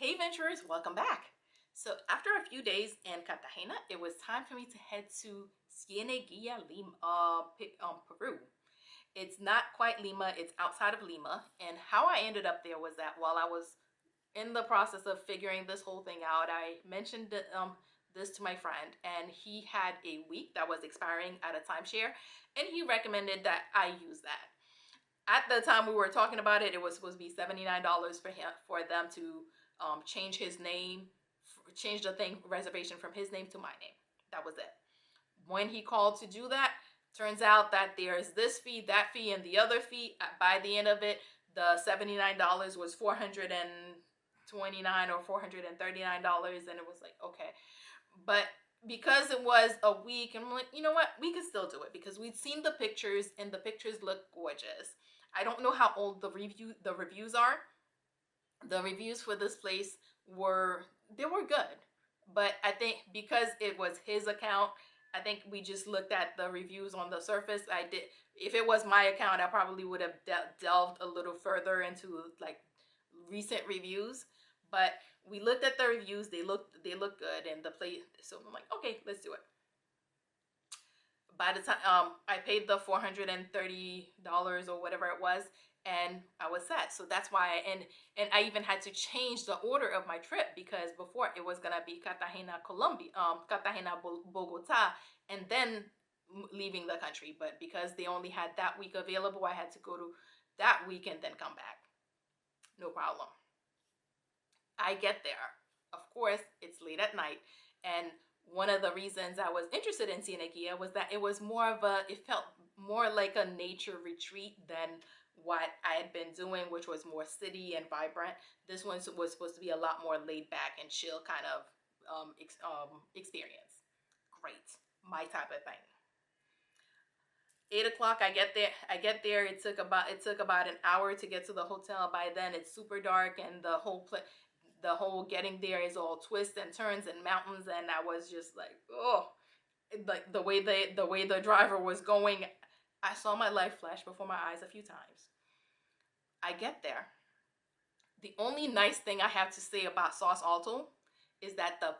Hey Venturers, welcome back. So after a few days in Cartagena, it was time for me to head to Cieneguilla, Lima, Peru. It's not quite Lima, it's outside of Lima. And how I ended up there was that while I was in the process of figuring this whole thing out, I mentioned this to my friend, and he had a week that was expiring at a timeshare, and he recommended that I use that. At the time we were talking about it, it was supposed to be $79 for them to change his name, change the thing reservation from his name to my name. That was it. When he called to do that, turns out that there's this fee, that fee, and the other fee. By the end of it, the $79 was $429 or $439, and it was like, okay. But because it was a week, I'm like, you know what, we could still do it because we'd seen the pictures and the pictures look gorgeous. I don't know how old the reviews are. The reviews for this place were good, but I think because it was his account, I think we just looked at the reviews on the surface. I did, if it was my account, I probably would have delved a little further into like recent reviews, but we looked at the reviews. They look good, and the place, so I'm like, okay, let's do it. By the time I paid the $430 or whatever it was, and I was set. So that's why and I even had to change the order of my trip, because before it was gonna be Cartagena, Colombia, Cartagena, Bogota, and then leaving the country. But because they only had that week available, I had to go to that week and then come back. No problem. I get there. Of course, it's late at night, and one of the reasons I was interested in Cieneguilla was that it was more of a, it felt more like a nature retreat than what I had been doing, which was more city and vibrant. This one was supposed to be a lot more laid back and chill kind of experience. Great, my type of thing. 8 o'clock, I get there. It took about an hour to get to the hotel. By then it's super dark, and the whole getting there is all twists and turns and mountains, and I was just like, oh, like the way the driver was going, I saw my life flash before my eyes a few times. I get there. The only nice thing I have to say about Sauce Alto is that the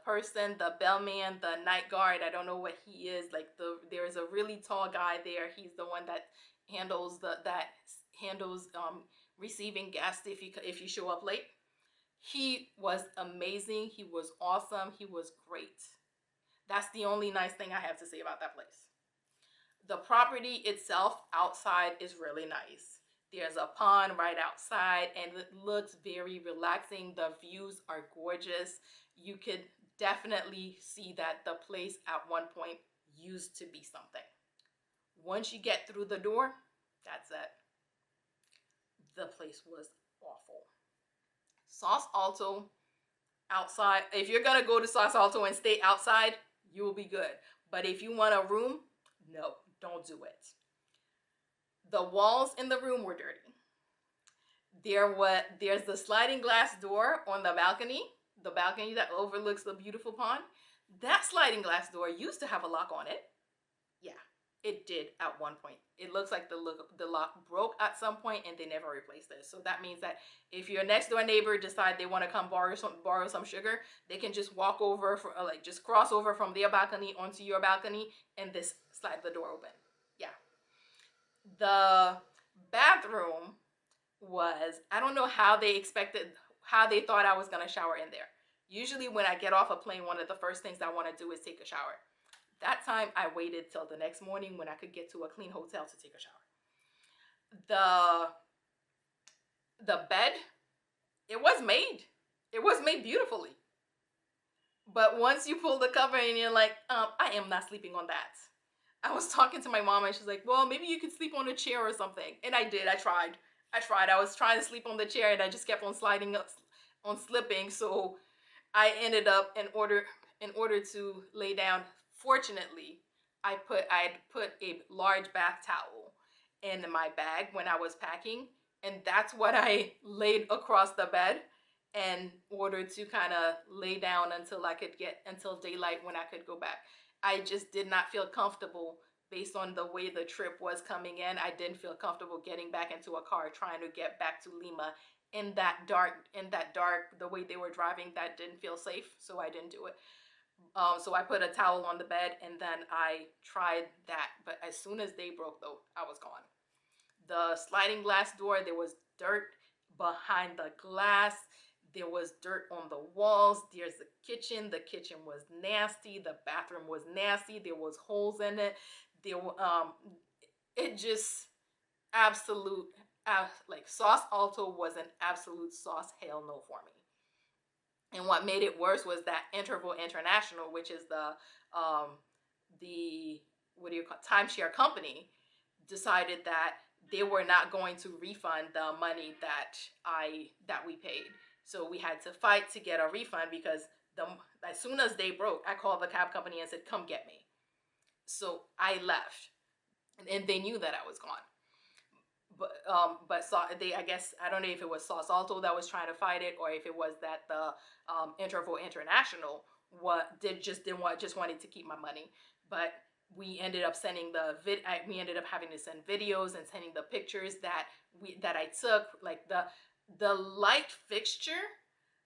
bellman, the night guard, I don't know what he is, like there's a really tall guy there. He's the one that handles receiving guests if you show up late. He was amazing. He was awesome. He was great. That's the only nice thing I have to say about that place. The property itself outside is really nice. There's a pond right outside, and it looks very relaxing. The views are gorgeous. You could definitely see that the place at one point used to be something. Once you get through the door, that's it. The place was awful. Sauce Alto outside, if you're gonna go to Sauce Alto and stay outside, you will be good. But if you want a room, no, don't do it. The walls in the room were dirty. There's the sliding glass door on the balcony that overlooks the beautiful pond. That sliding glass door used to have a lock on it. Yeah, it did at one point. It looks like the lock broke at some point, and they never replaced it. So that means that if your next door neighbor decide they want to come borrow some sugar, they can just walk over just cross over from their balcony onto your balcony and this slide the door open. Yeah. The bathroom was, I don't know how they thought I was gonna shower in there. Usually when I get off a plane, one of the first things I want to do is take a shower. That time I waited till the next morning when I could get to a clean hotel to take a shower. The bed, it was made beautifully. But once you pull the cover and you're like, I am not sleeping on that. I was talking to my mom, and she's like, well, maybe you could sleep on a chair or something. And I did. I tried. I was trying to sleep on the chair, and I just kept on slipping. So I ended up, in order to lay down, fortunately, I had put a large bath towel in my bag when I was packing, and that's what I laid across the bed in order to kind of lay down until daylight, when I could go back. I just did not feel comfortable based on the way the trip was coming in. I didn't feel comfortable getting back into a car trying to get back to Lima in that dark, the way they were driving, that didn't feel safe, so I didn't do it. So I put a towel on the bed and then I tried that. But as soon as they broke, though, I was gone. The sliding glass door, there was dirt behind the glass. There was dirt on the walls. There's the kitchen. The kitchen was nasty. The bathroom was nasty. There was holes in it. It just absolute, like Sauce Alto was an absolute sauce hell no for me. And what made it worse was that Interval International, which is the what do you call timeshare company, decided that they were not going to refund the money that we paid. So we had to fight to get a refund because as soon as they broke, I called the cab company and said, "Come get me." So I left, and they knew that I was gone. But they, I guess, I don't know if it was Sauce Alto that was trying to fight it, or if it was that the Interval International just wanted to keep my money. But we ended up sending we ended up having to send videos and sending the pictures that I took. Like the light fixture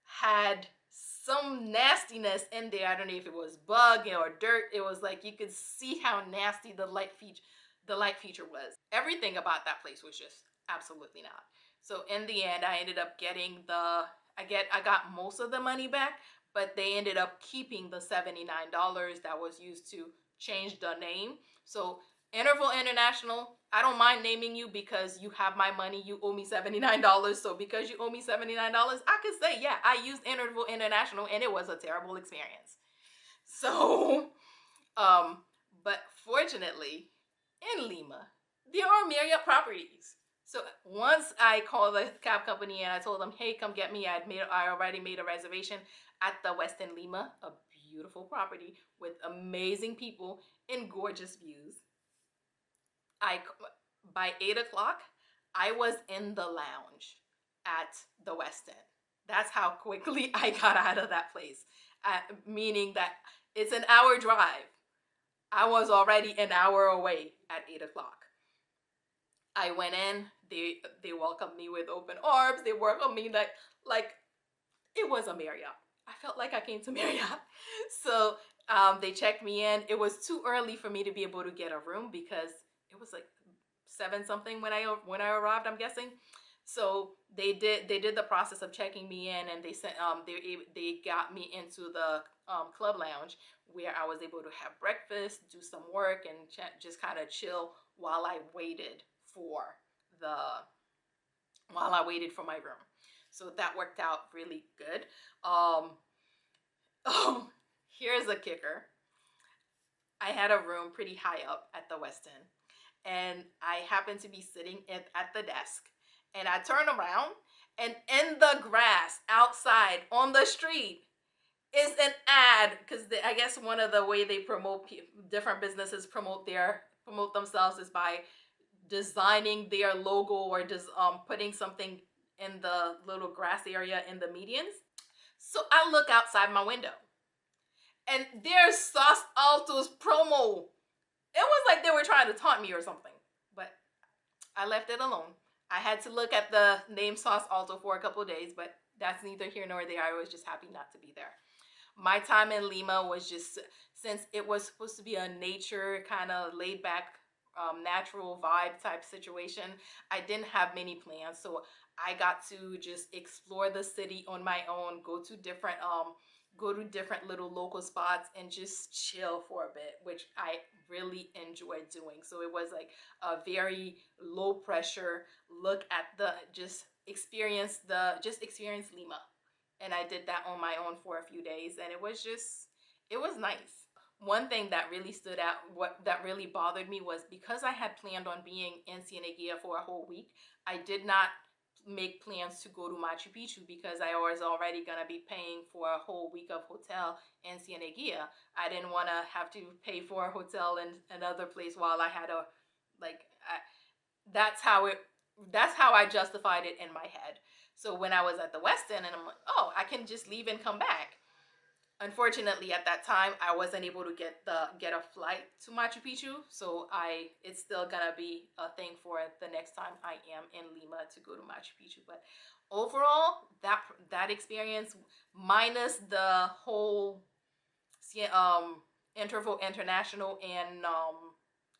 had some nastiness in there. I don't know if it was bug or dirt. It was like you could see how nasty the light feature was. Everything about that place was just absolutely not. So in the end, I ended up getting I got most of the money back, but they ended up keeping the $79 that was used to change the name. So Interval International, I don't mind naming you because you have my money. You owe me $79. So because you owe me $79, I could say, yeah, I used Interval International and it was a terrible experience. So, but fortunately, in Lima, there are Marriott properties. So once I called the cab company and I told them, "Hey, come get me," I already made a reservation at the Westin Lima, a beautiful property with amazing people and gorgeous views. By 8 o'clock, I was in the lounge at the Westin. That's how quickly I got out of that place. Meaning that it's an hour drive. I was already an hour away at 8 o'clock. I went in. They welcomed me with open arms. They welcomed me like it was a Marriott. I felt like I came to Marriott. So they checked me in. It was too early for me to be able to get a room because it was like 7 something when I arrived, I'm guessing. So they did the process of checking me in, and they got me into the club lounge where I was able to have breakfast, do some work, and just kind of chill while I waited for the my room. So that worked out really good. Oh, here's a kicker. I had a room pretty high up at the Westin, and I happened to be sitting at the desk, and I turn around, and in the grass outside on the street is an ad, because I guess one of the way they promote different businesses promote themselves is by designing their logo or just putting something in the little grass area in the medians. So I look outside my window, and there's Sauce Alto's promo. It was like they were trying to taunt me or something, but I left it alone. I had to look at the name Sauce Alto for a couple of days, but that's neither here nor there. I was just happy not to be there. My time in Lima was just, since it was supposed to be a nature kind of laid back, natural vibe type situation, I didn't have many plans. So I got to just explore the city on my own, go to different little local spots and just chill for a bit, which I really enjoyed doing. So it was like a very low pressure look at experience Lima. And I did that on my own for a few days, and it was nice. One thing that really stood out, that really bothered me, was because I had planned on being in Cieneguilla for a whole week, I did not make plans to go to Machu Picchu because I was already going to be paying for a whole week of hotel in Cieneguilla. I didn't want to have to pay for a hotel in another place while I had that's how I justified it in my head. So when I was at the Westin, and I'm like, oh, I can just leave and come back. Unfortunately, at that time, I wasn't able to get a flight to Machu Picchu, so it's still gonna be a thing for the next time I am in Lima to go to Machu Picchu. But Overall, that experience, minus the whole Interval International and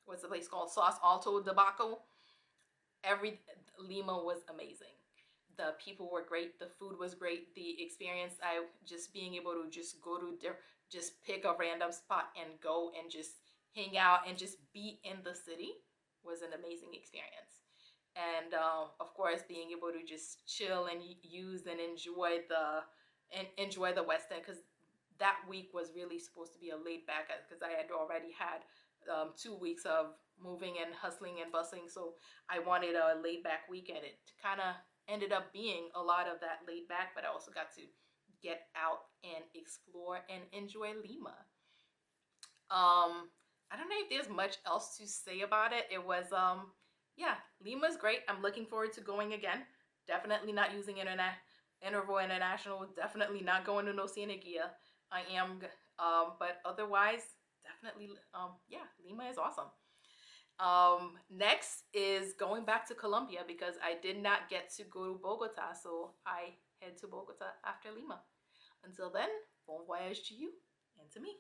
what's the place called, Sauce Alto debacle, every Lima was amazing. The people were great, the food was great, the experience, I just being able to just go to just pick a random spot and go and just hang out and just be in the city was an amazing experience. And of course, being able to just chill and use and enjoy the Westin, because that week was really supposed to be a laid back, because I had already had 2 weeks of moving and hustling and bustling, so I wanted a laid back weekend. It kind of ended up being a lot of that laid back, but I also got to get out and explore and enjoy Lima. I don't know if there's much else to say about it. It was yeah, Lima's great. I'm looking forward to going again. Definitely not using Interval International. Definitely not going to no Cieneguilla. I am, but otherwise, definitely, yeah, Lima is awesome. Next is going back to Colombia, because I did not get to go to Bogota, so I head to Bogota after Lima. Until then, bon voyage to you and to me.